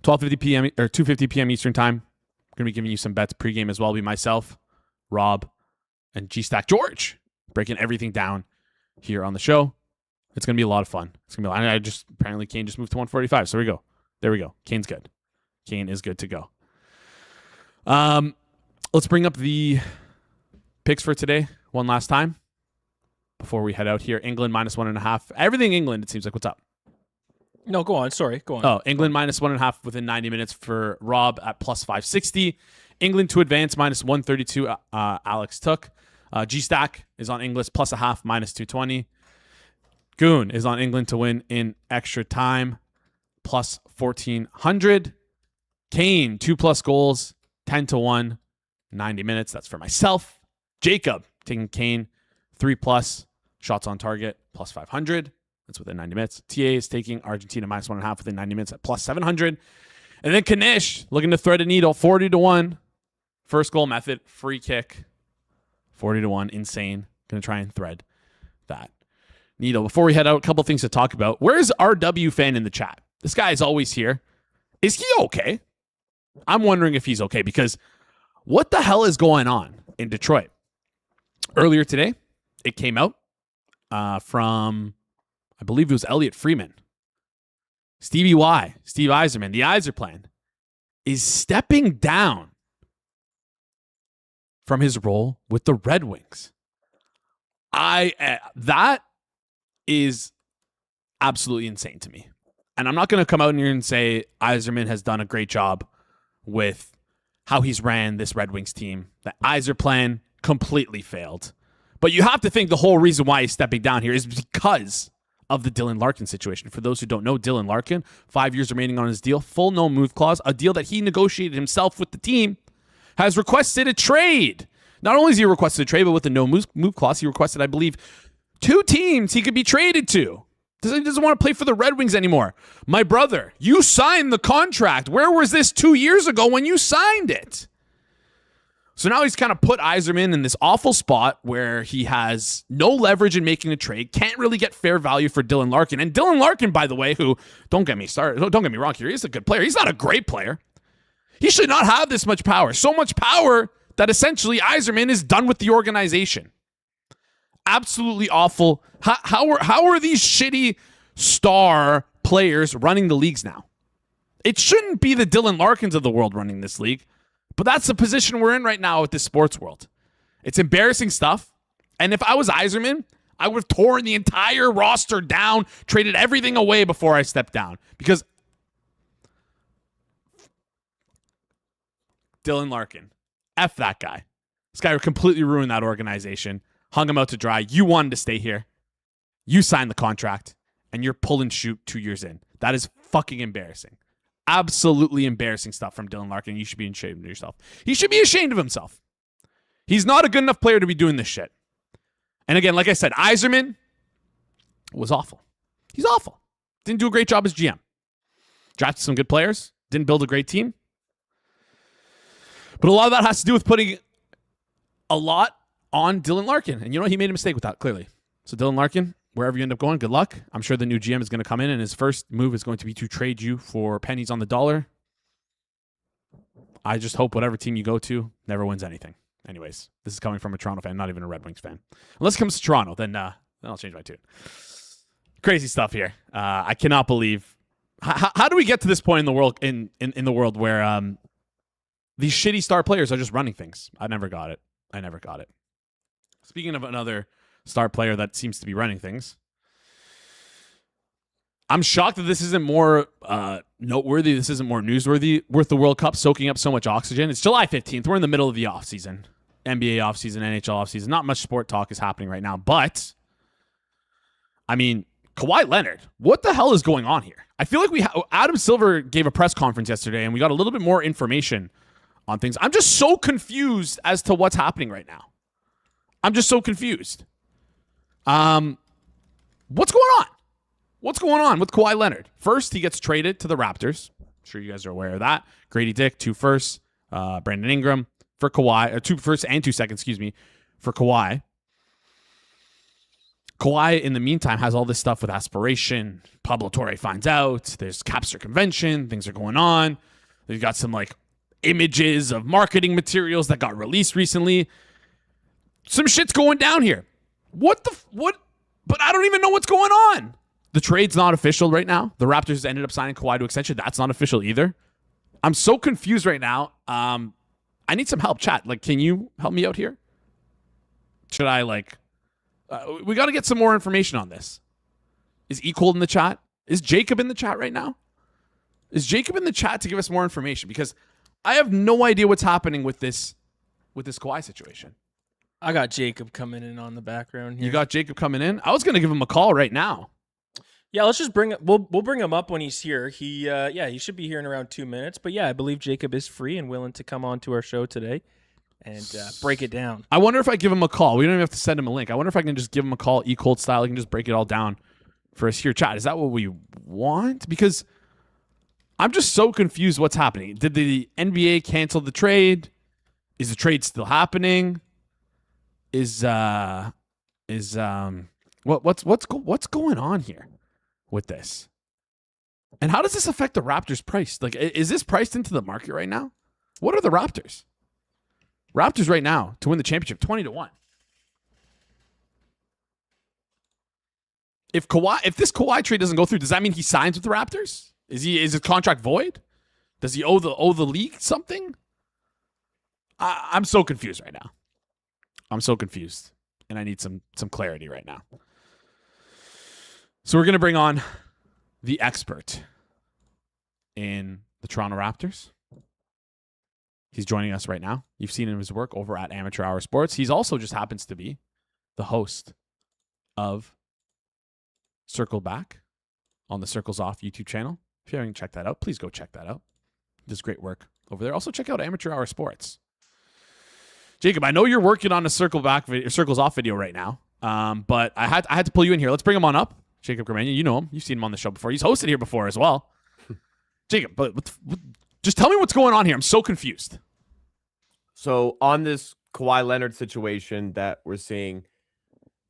[SPEAKER 1] 12:50 p.m. or 2:50 p.m. Eastern Time. I'm going to be giving you some bets pregame as well. It'll be myself, Rob, and G-Stack George breaking everything down here on the show. It's going to be a lot of fun. It's going to be. Apparently Kane just moved to 145. So there we go. Kane's good. Kane is good to go. Let's bring up the picks for today one last time before we head out here. England minus 1.5. Everything England, it seems like. What's up?
[SPEAKER 2] No, go on. Sorry, go on.
[SPEAKER 1] Oh, England minus 1.5 within 90 minutes for Rob at plus 560. England to advance minus 132. Alex took. G-Stack is on English plus 0.5 minus 220. Goon is on England to win in extra time plus 1,400. Kane, 2+ goals, 10-1, 90 minutes. That's for myself. Jacob taking Kane, 3+ shots on target, plus 500. That's within 90 minutes. TA is taking Argentina minus 1.5 within 90 minutes at plus 700. And then Kanish looking to thread a needle, 40-1. First goal method, free kick, 40-1. Insane. Going to try and thread that needle. Before we head out, a couple things to talk about. Where's RW fan in the chat? This guy is always here. Is he okay? I'm wondering if he's okay because what the hell is going on in Detroit? Earlier today, it came out from, I believe it was Elliot Freeman. Stevie Y, Steve Yzerman, the Yzer plan, is stepping down from his role with the Red Wings. That is absolutely insane to me. And I'm not going to come out here and say Yzerman has done a great job with how he's ran this Red Wings team. The Yzer plan completely failed. But you have to think the whole reason why he's stepping down here is because of the Dylan Larkin situation. For those who don't know, Dylan Larkin, 5 years remaining on his deal, full no-move clause, a deal that he negotiated himself with the team, has requested a trade. Not only has he requested a trade, but with the no-move clause, he requested, I believe, 2 teams he could be traded to. He doesn't want to play for the Red Wings anymore. My brother, you signed the contract. Where was this 2 years ago when you signed it? So now he's kind of put Yzerman in this awful spot where he has no leverage in making a trade, can't really get fair value for Dylan Larkin. And Dylan Larkin, by the way, who, don't get me wrong here, he's a good player. He's not a great player. He should not have this much power. So much power that essentially Yzerman is done with the organization. Absolutely awful. How are these shitty star players running the leagues now? It shouldn't be the Dylan Larkins of the world running this league, but that's the position we're in right now with this sports world. It's embarrassing stuff. And if I was Yzerman, I would have torn the entire roster down, traded everything away before I stepped down. Because Dylan Larkin, F that guy. This guy completely ruined that organization, hung him out to dry. You wanted to stay here. You signed the contract, and you're pull and shoot 2 years in. That is fucking embarrassing. Absolutely embarrassing stuff from Dylan Larkin. You should be ashamed of yourself. He should be ashamed of himself. He's not a good enough player to be doing this shit. And again, like I said, Yzerman was awful. He's awful. Didn't do a great job as GM. Drafted some good players. Didn't build a great team. But a lot of that has to do with putting a lot on Dylan Larkin. And you know what? He made a mistake with that, clearly. So Dylan Larkin, wherever you end up going, good luck. I'm sure the new GM is going to come in, and his first move is going to be to trade you for pennies on the dollar. I just hope whatever team you go to never wins anything. Anyways, this is coming from a Toronto fan, not even a Red Wings fan. Unless it comes to Toronto, then I'll change my tune. Crazy stuff here. I cannot believe. How do we get to this point in the world in the world where these shitty star players are just running things? I never got it. Speaking of another star player that seems to be running things, I'm shocked that this isn't more noteworthy. This isn't more newsworthy with the World Cup soaking up so much oxygen. It's July 15th. We're in the middle of the offseason. NBA offseason, NHL offseason. Not much sport talk is happening right now. But, I mean, Kawhi Leonard, what the hell is going on here? I feel like Adam Silver gave a press conference yesterday, and we got a little bit more information on things. I'm just so confused as to what's happening right now. I'm just so confused. What's going on? What's going on with Kawhi Leonard? First, he gets traded to the Raptors. I'm sure you guys are aware of that. Grady Dick, 2 firsts. Brandon Ingram for Kawhi. 2 firsts and 2 seconds, for Kawhi. Kawhi, in the meantime, has all this stuff with aspiration. Pablo Torre finds out. There's cap circumvention. Things are going on. They've got some, images of marketing materials that got released recently. Some shit's going down here. What? But I don't even know what's going on. The trade's not official right now. The Raptors ended up signing Kawhi to extension. That's not official either. I'm so confused right now. I need some help, chat. Can you help me out here? Should I, we got to get some more information on this. Is Equal in the chat? Is Jacob in the chat right now? Is Jacob in the chat to give us more information? Because I have no idea what's happening with this Kawhi situation.
[SPEAKER 2] I got Jacob coming in on the background here.
[SPEAKER 1] You got Jacob coming in? I was going to give him a call right now.
[SPEAKER 2] Yeah, let's just we'll bring him up when he's here. He should be here in around 2 minutes. But yeah, I believe Jacob is free and willing to come on to our show today and break it down.
[SPEAKER 1] I wonder if I give him a call. We don't even have to send him a link. I wonder if I can just give him a call, E-Cold style. He can just break it all down for us here. Chat, is that what we want? Because I'm just so confused what's happening. Did the NBA cancel the trade? Is the trade still happening? What's going on here with this? And how does this affect the Raptors' price? Is this priced into the market right now? What are the Raptors? Raptors right now to win the championship, 20-1. If this Kawhi trade doesn't go through, does that mean he signs with the Raptors? Is his contract void? Does he owe the league something? I'm so confused right now. I'm so confused, and I need some clarity right now. So we're going to bring on the expert in the Toronto Raptors. He's joining us right now. You've seen his work over at Amateur Hour Sports. He's also just happens to be the host of Circle Back on the Circles Off YouTube channel. If you haven't checked that out, please go check that out. He does great work over there. Also check out Amateur Hour Sports. Jacob, I know you're working on a Circles Off video right now, but I had to pull you in here. Let's bring him on up. Jacob Gramegna, you know him. You've seen him on the show before. He's hosted here before as well. Jacob, but just tell me what's going on here. I'm so confused.
[SPEAKER 4] So on this Kawhi Leonard situation that we're seeing,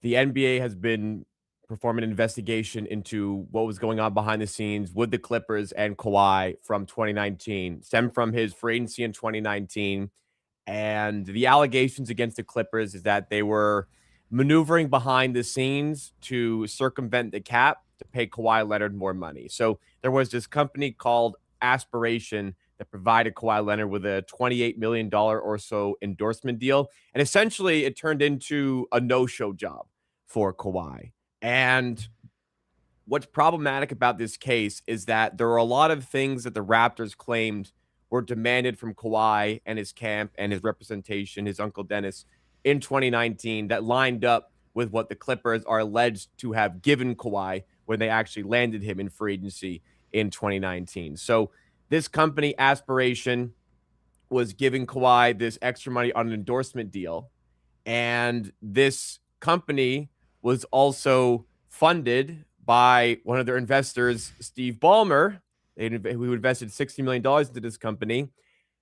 [SPEAKER 4] the NBA has been performing an investigation into what was going on behind the scenes with the Clippers and Kawhi from 2019, stemmed from his free agency in 2019. And the allegations against the Clippers is that they were maneuvering behind the scenes to circumvent the cap to pay Kawhi Leonard more money. So there was this company called Aspiration that provided Kawhi Leonard with a $28 million or so endorsement deal. And essentially, it turned into a no-show job for Kawhi. And what's problematic about this case is that there are a lot of things that the Raptors claimed were demanded from Kawhi and his camp and his representation, his uncle Dennis, in 2019 that lined up with what the Clippers are alleged to have given Kawhi when they actually landed him in free agency in 2019. So this company, Aspiration, was giving Kawhi this extra money on an endorsement deal. And this company was also funded by one of their investors, Steve Ballmer, who invested $60 million into this company.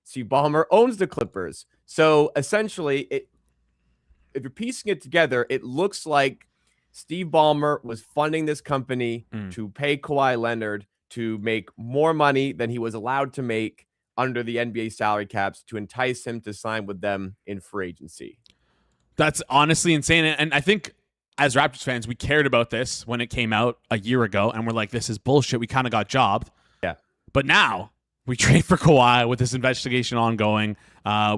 [SPEAKER 4] Steve Ballmer owns the Clippers. So essentially, if you're piecing it together, it looks like Steve Ballmer was funding this company to pay Kawhi Leonard to make more money than he was allowed to make under the NBA salary caps to entice him to sign with them in free agency.
[SPEAKER 1] That's honestly insane. And I think as Raptors fans, we cared about this when it came out a year ago, and we're like, this is bullshit. We kind of got jobbed.
[SPEAKER 4] Yeah.
[SPEAKER 1] But now we trade for Kawhi with this investigation ongoing.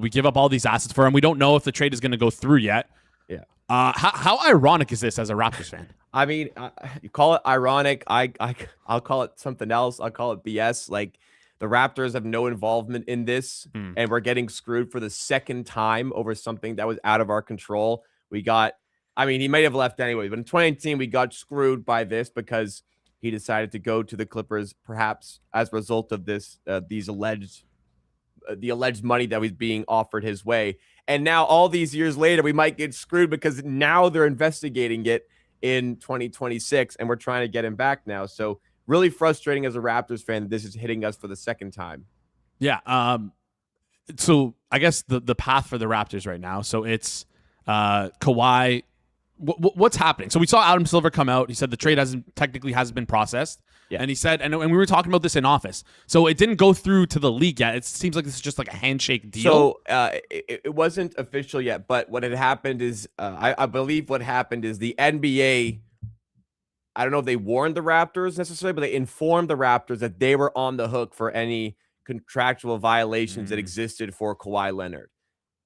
[SPEAKER 1] We give up all these assets for him. We don't know if the trade is going to go through yet.
[SPEAKER 4] Yeah.
[SPEAKER 1] How ironic is this as a Raptors fan?
[SPEAKER 4] I mean, you call it ironic. I'll call it something else. I'll call it BS. Like, the Raptors have no involvement in this, and we're getting screwed for the second time over something that was out of our control. He might have left anyway, but in 2018, we got screwed by this because he decided to go to the Clippers, perhaps as a result of this, the alleged money that was being offered his way. And now, all these years later, we might get screwed because now they're investigating it in 2026, and we're trying to get him back now. So really frustrating as a Raptors fan that this is hitting us for the second time.
[SPEAKER 1] Yeah. So I guess the path for the Raptors right now. So it's Kawhi. What's happening? So we saw Adam Silver come out. He said the trade hasn't been processed. Yeah. And he said, and we were talking about this in office. So it didn't go through to the league yet. It seems like this is just like a handshake deal.
[SPEAKER 4] So it wasn't official yet, but what had happened is, I believe what happened is the NBA, I don't know if they warned the Raptors necessarily, but they informed the Raptors that they were on the hook for any contractual violations that existed for Kawhi Leonard.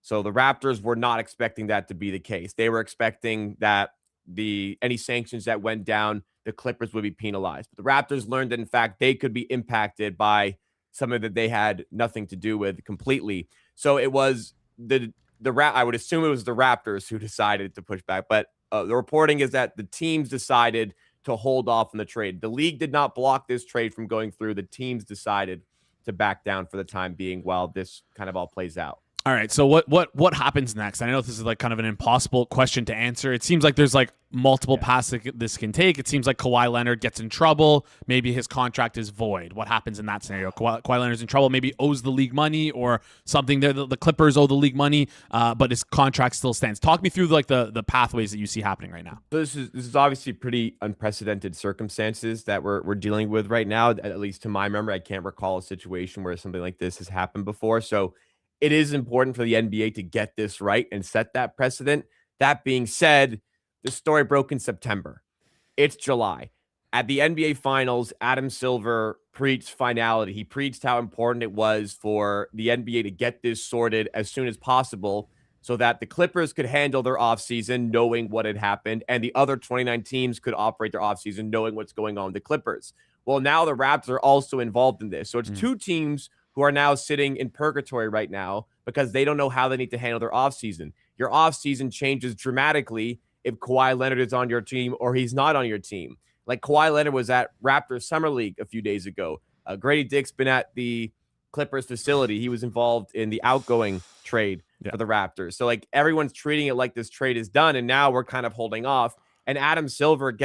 [SPEAKER 4] So the Raptors were not expecting that to be the case. They were expecting that any sanctions that went down, the Clippers would be penalized. But the Raptors learned that, in fact, they could be impacted by something that they had nothing to do with completely. So it was I would assume it was the Raptors who decided to push back. But the reporting is that the teams decided to hold off on the trade. The league did not block this trade from going through. The teams decided to back down for the time being while this kind of all plays out.
[SPEAKER 1] All right. So what happens next? I know this is like kind of an impossible question to answer. It seems like there's like multiple paths that this can take. It seems like Kawhi Leonard gets in trouble. Maybe his contract is void. What happens in that scenario? Kawhi Leonard's in trouble. Maybe owes the league money or something. The Clippers owe the league money, but his contract still stands. Talk me through like the pathways that you see happening right now.
[SPEAKER 4] So this is obviously pretty unprecedented circumstances that we're dealing with right now. At least to my memory, I can't recall a situation where something like this has happened before. So it is important for the NBA to get this right and set that precedent. That being said, the story broke in September. It's July. At the NBA Finals, Adam Silver preached finality. He preached how important it was for the NBA to get this sorted as soon as possible so that the Clippers could handle their offseason knowing what had happened, and the other 29 teams could operate their offseason knowing what's going on with the Clippers. Well, now the Raptors are also involved in this. So it's two teams who are now sitting in purgatory right now because they don't know how they need to handle their offseason. Your offseason changes dramatically if Kawhi Leonard is on your team or he's not on your team. Like Kawhi Leonard was at Raptors Summer League a few days ago. Grady Dick's been at the Clippers facility. He was involved in the outgoing trade for the Raptors. So like everyone's treating it like this trade is done, and now we're kind of holding off. And Adam Silver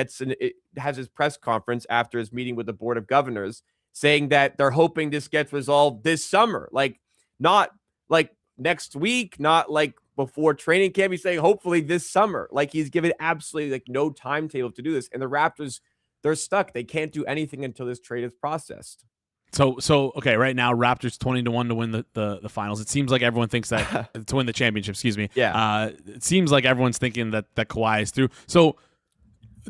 [SPEAKER 4] has his press conference after his meeting with the Board of Governors saying that they're hoping this gets resolved this summer. Like not like next week, not like before training camp. He's saying hopefully this summer. Like he's given absolutely like no timetable to do this. And the Raptors, they're stuck. They can't do anything until this trade is processed.
[SPEAKER 1] So okay, right now Raptors 20-1 to win the finals. It seems like everyone thinks that to win the championship. Excuse me.
[SPEAKER 4] Yeah.
[SPEAKER 1] It seems like everyone's thinking that Kawhi is through. So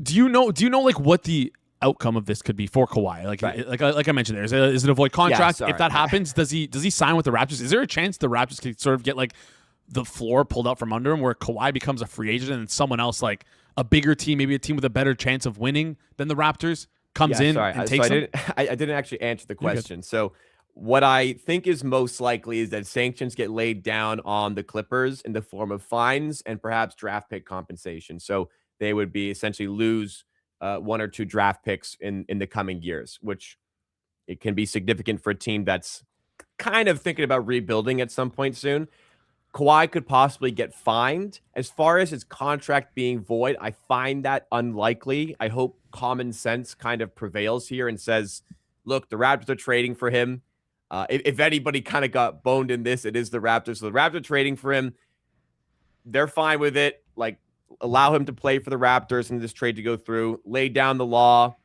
[SPEAKER 1] do you know like what the outcome of this could be for Kawhi.
[SPEAKER 4] Right.
[SPEAKER 1] Like I mentioned, is it a void contract?
[SPEAKER 4] sorry.
[SPEAKER 1] If that happens, does he sign with the Raptors? Is there a chance the Raptors could sort of get like the floor pulled out from under him, where Kawhi becomes a free agent and someone else, like a bigger team, maybe a team with a better chance of winning than the Raptors, comes in and takes him?
[SPEAKER 4] I didn't actually answer the question. So what I think is most likely is that sanctions get laid down on the Clippers in the form of fines and perhaps draft pick compensation. So they would be essentially lose 1 or 2 draft picks in the coming years, which it can be significant for a team that's kind of thinking about rebuilding at some point soon. Kawhi could possibly get fined. As far as his contract being void, I find that unlikely. I hope common sense kind of prevails here and says, look, the Raptors are trading for him. If anybody kind of got boned in this, it is the Raptors. So the Raptors are trading for him. They're fine with it. Like, allow him to play for the Raptors and this trade to go through. Lay down the law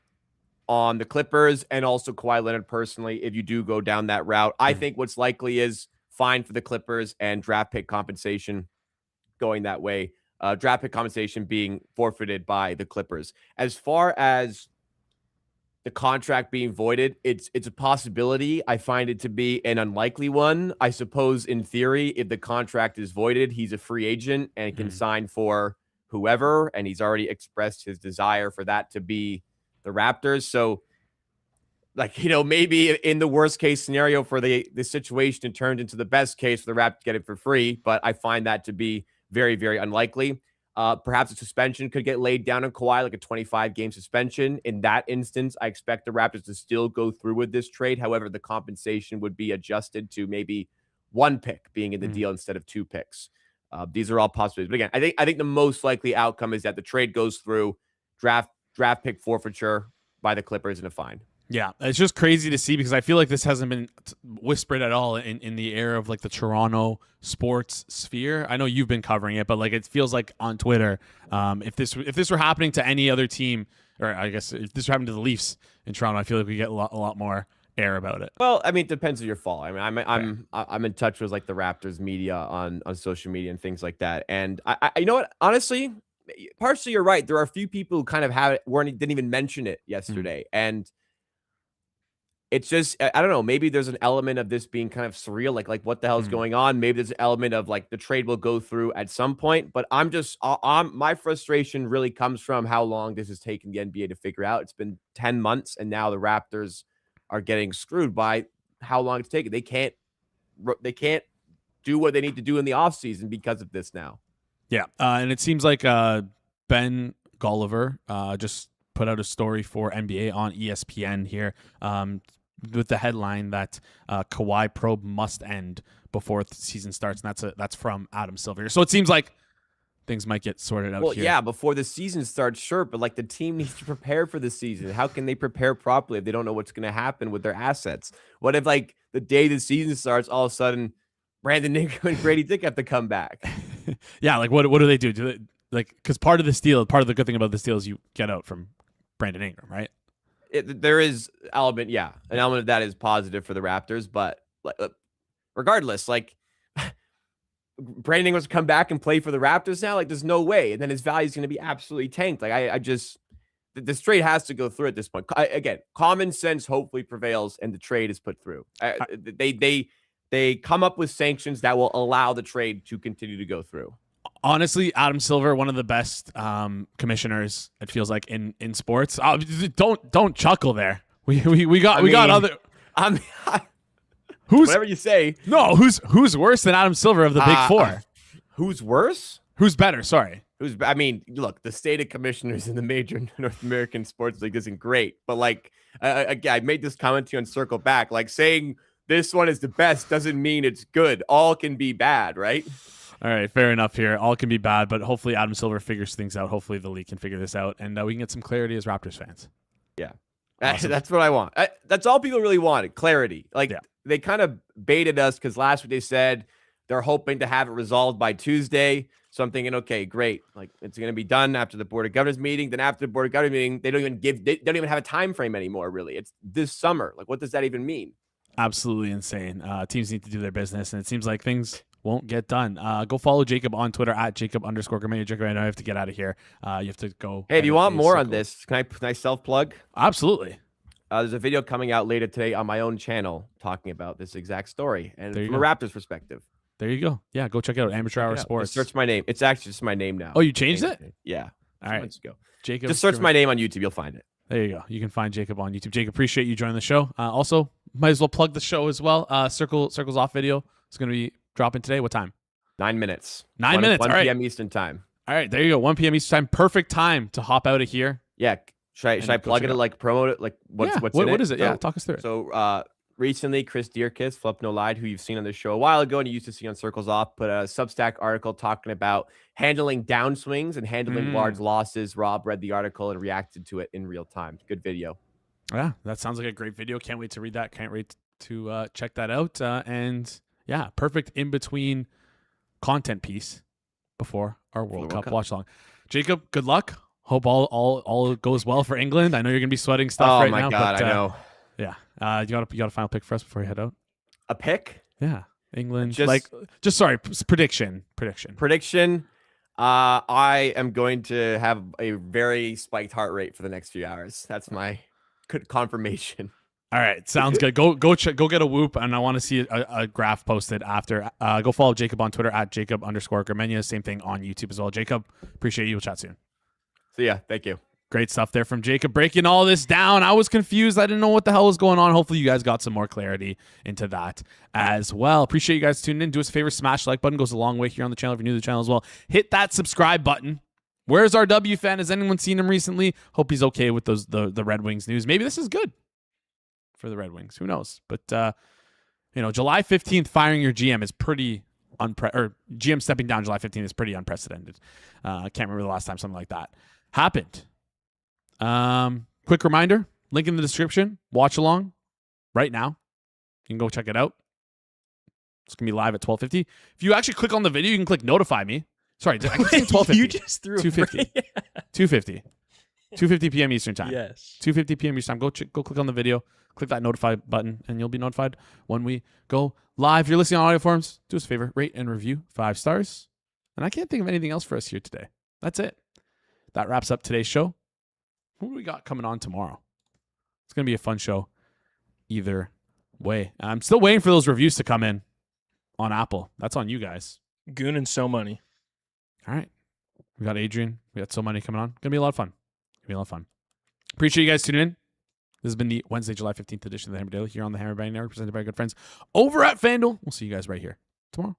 [SPEAKER 4] on the Clippers and also Kawhi Leonard personally if you do go down that route. I think what's likely is fine for the Clippers and draft pick compensation going that way. Draft pick compensation being forfeited by the Clippers. As far as the contract being voided, it's a possibility. I find it to be an unlikely one. I suppose in theory, if the contract is voided, he's a free agent and can sign for whoever, and he's already expressed his desire for that to be the Raptors. So, like, maybe in the worst case scenario for the situation, it turned into the best case for the Raptors to get it for free, but I find that to be very, very unlikely. Perhaps a suspension could get laid down on Kawhi, like a 25-game suspension. In that instance, I expect the Raptors to still go through with this trade. However, the compensation would be adjusted to maybe 1 pick being in the deal instead of 2 picks. These are all possibilities. But again, I think the most likely outcome is that the trade goes through, draft pick forfeiture by the Clippers and a fine.
[SPEAKER 1] Yeah, it's just crazy to see because I feel like this hasn't been whispered at all in the air of like the Toronto sports sphere. I know you've been covering it, but like it feels like on Twitter, if this were happening to any other team, or I guess if this were happening to the Leafs in Toronto, I feel like we get a lot more air about it.
[SPEAKER 4] Well, I mean, it depends on your fall. I mean, I'm in touch with like the Raptors media on social media and things like that, and I you know what, honestly, partially you're right. There are a few people who kind of didn't even mention it yesterday, and it's just, I don't know, maybe there's an element of this being kind of surreal, like what the hell is going on? Maybe there's an element of like the trade will go through at some point, but my frustration really comes from how long this has taken the NBA to figure out. It's been 10 months and now the Raptors are getting screwed by how long it's taken. They can't do what they need to do in the offseason because of this now.
[SPEAKER 1] Yeah, and it seems like Ben Golliver just put out a story for NBA on ESPN here with the headline that Kawhi probe must end before the season starts, and that's from Adam Silver. So it seems like things might get sorted out.
[SPEAKER 4] Well,
[SPEAKER 1] here.
[SPEAKER 4] yeah, before the season starts, sure, but like the team needs to prepare for the season. How can they prepare properly if they don't know what's going to happen with their assets? What if like the day the season starts, all of a sudden Brandon Ingram and Grady Dick have to come back?
[SPEAKER 1] Yeah, like what do they do? Do they, like, because part of the good thing about this deal is you get out from Brandon Ingram, right?
[SPEAKER 4] There is an element of that is positive for the Raptors, but regardless, like Brandon Ingram's come back and play for the Raptors now, like there's no way, and then his value is going to be absolutely tanked. Like I just this trade has to go through at this point. Again, common sense hopefully prevails, and the trade is put through. They come up with sanctions that will allow the trade to continue to go through.
[SPEAKER 1] Honestly, Adam Silver, one of the best commissioners, it feels like in sports. Don't chuckle there. We got other. Who's
[SPEAKER 4] whatever you say?
[SPEAKER 1] No, who's worse than Adam Silver of the Big Four?
[SPEAKER 4] Who's worse?
[SPEAKER 1] Who's better? Sorry.
[SPEAKER 4] I mean, look, the state of commissioners in the major North American sports league isn't great, but like I made this comment to you and circle back. Like saying this one is the best doesn't mean it's good. All can be bad, right?
[SPEAKER 1] All right, fair enough here. All can be bad, but hopefully Adam Silver figures things out. Hopefully the league can figure this out, and we can get some clarity as Raptors fans.
[SPEAKER 4] Yeah, awesome. That's what I want. That's all people really wanted, clarity. Like they kind of baited us because last week they said they're hoping to have it resolved by Tuesday. So I'm thinking, okay, great. Like it's going to be done after the Board of Governors meeting. Then after the Board of Governors meeting, they don't even have a time frame anymore. Really, it's this summer. Like what does that even mean?
[SPEAKER 1] Absolutely insane. Teams need to do their business, and it seems like things won't get done. Go follow Jacob on Twitter at Jacob_Gramegna. Jacob, I know I have to get out of here. You have to go.
[SPEAKER 4] Hey, if you
[SPEAKER 1] edit
[SPEAKER 4] want
[SPEAKER 1] a
[SPEAKER 4] more on
[SPEAKER 1] circle.
[SPEAKER 4] this, can I self plug?
[SPEAKER 1] Absolutely.
[SPEAKER 4] There's a video coming out later today on my own channel talking about this exact story and
[SPEAKER 1] There you
[SPEAKER 4] from a
[SPEAKER 1] go.
[SPEAKER 4] Raptors perspective.
[SPEAKER 1] There you go. Yeah, go check it out. Amateur Hour
[SPEAKER 4] Just
[SPEAKER 1] Sports.
[SPEAKER 4] search my name. It's actually just my name now.
[SPEAKER 1] Oh, you changed it?
[SPEAKER 4] Yeah.
[SPEAKER 1] All right.
[SPEAKER 4] Months ago.
[SPEAKER 1] Jacob.
[SPEAKER 4] Just search my name on YouTube. You'll find it.
[SPEAKER 1] There you go. You can find Jacob on YouTube. Jacob, appreciate you joining the show. Also, might as well plug the show as well. Circles Off video is going to be dropping today. What time?
[SPEAKER 4] 9 minutes.
[SPEAKER 1] 9 minutes.
[SPEAKER 4] 1
[SPEAKER 1] All right.
[SPEAKER 4] p.m. Eastern time.
[SPEAKER 1] All right. There you go. 1 p.m. Eastern time. Perfect time to hop out of here.
[SPEAKER 4] Yeah. Should I
[SPEAKER 1] go
[SPEAKER 4] plug
[SPEAKER 1] check
[SPEAKER 4] it?
[SPEAKER 1] out.
[SPEAKER 4] Like promote it? Like what's in
[SPEAKER 1] what
[SPEAKER 4] it?
[SPEAKER 1] is it? Yeah, talk us through it.
[SPEAKER 4] So recently, Chris Dierkes, Flip No Lied, who you've seen on the show a while ago and you used to see on Circles Off, put a Substack article talking about handling downswings and handling large losses. Rob read the article and reacted to it in real time. Good video.
[SPEAKER 1] Yeah, that sounds like a great video. Can't wait to read that. Can't wait to check that out. And yeah, perfect in between content piece before our World Cup watch along. Jacob, good luck. Hope all goes well for England. I know you're gonna be sweating stuff right now.
[SPEAKER 4] Oh my God,
[SPEAKER 1] but,
[SPEAKER 4] I know.
[SPEAKER 1] Yeah. You got a final pick for us before you head out?
[SPEAKER 4] A pick?
[SPEAKER 1] Yeah. England.
[SPEAKER 4] Just-
[SPEAKER 1] Sorry, prediction.
[SPEAKER 4] Prediction. I am going to have a very spiked heart rate for the next few hours. That's my good confirmation.
[SPEAKER 1] All right, sounds good. Go get a whoop, and I want to see a graph posted after. Go follow Jacob on Twitter at Jacob_Gramegna. Same thing on YouTube as well. Jacob, appreciate you. We'll chat soon.
[SPEAKER 4] So yeah, thank you.
[SPEAKER 1] Great stuff there from Jacob, breaking all this down. I was confused. I didn't know what the hell was going on. Hopefully you guys got some more clarity into that as well. Appreciate you guys tuning in. Do us a favor, smash the like button. Goes a long way here on the channel if you're new to the channel as well. Hit that subscribe button. Where's our W fan? Has anyone seen him recently? Hope he's okay with the Red Wings news. Maybe this is good for the Red Wings. Who knows? But July 15th firing your GM is pretty or GM stepping down July 15th is pretty unprecedented. I can't remember the last time something like that happened. Quick reminder, link in the description. Watch along right now. You can go check it out. It's going to be live at 12:50. If you actually click on the video, you can click notify me. Sorry, I keep saying 12:50.
[SPEAKER 2] You just threw
[SPEAKER 1] 2:50. 2:50. 2:50 p.m. Eastern time.
[SPEAKER 2] Yes.
[SPEAKER 1] 2:50 p.m. Eastern time. Go click on the video. Click that notify button, and you'll be notified when we go live. If you're listening on audio forms, do us a favor, rate and review 5 stars. And I can't think of anything else for us here today. That's it. That wraps up today's show. Who do we got coming on tomorrow? It's going to be a fun show either way. I'm still waiting for those reviews to come in on Apple. That's on you guys.
[SPEAKER 2] Goon and So Money.
[SPEAKER 1] All right. We got Adrian. We got So Money coming on. Going to be a lot of fun. Appreciate you guys tuning in. This has been the Wednesday, July 15th edition of the Hammer Daily here on the Hammer Betting Network, presented by our good friends over at FanDuel. We'll see you guys right here tomorrow.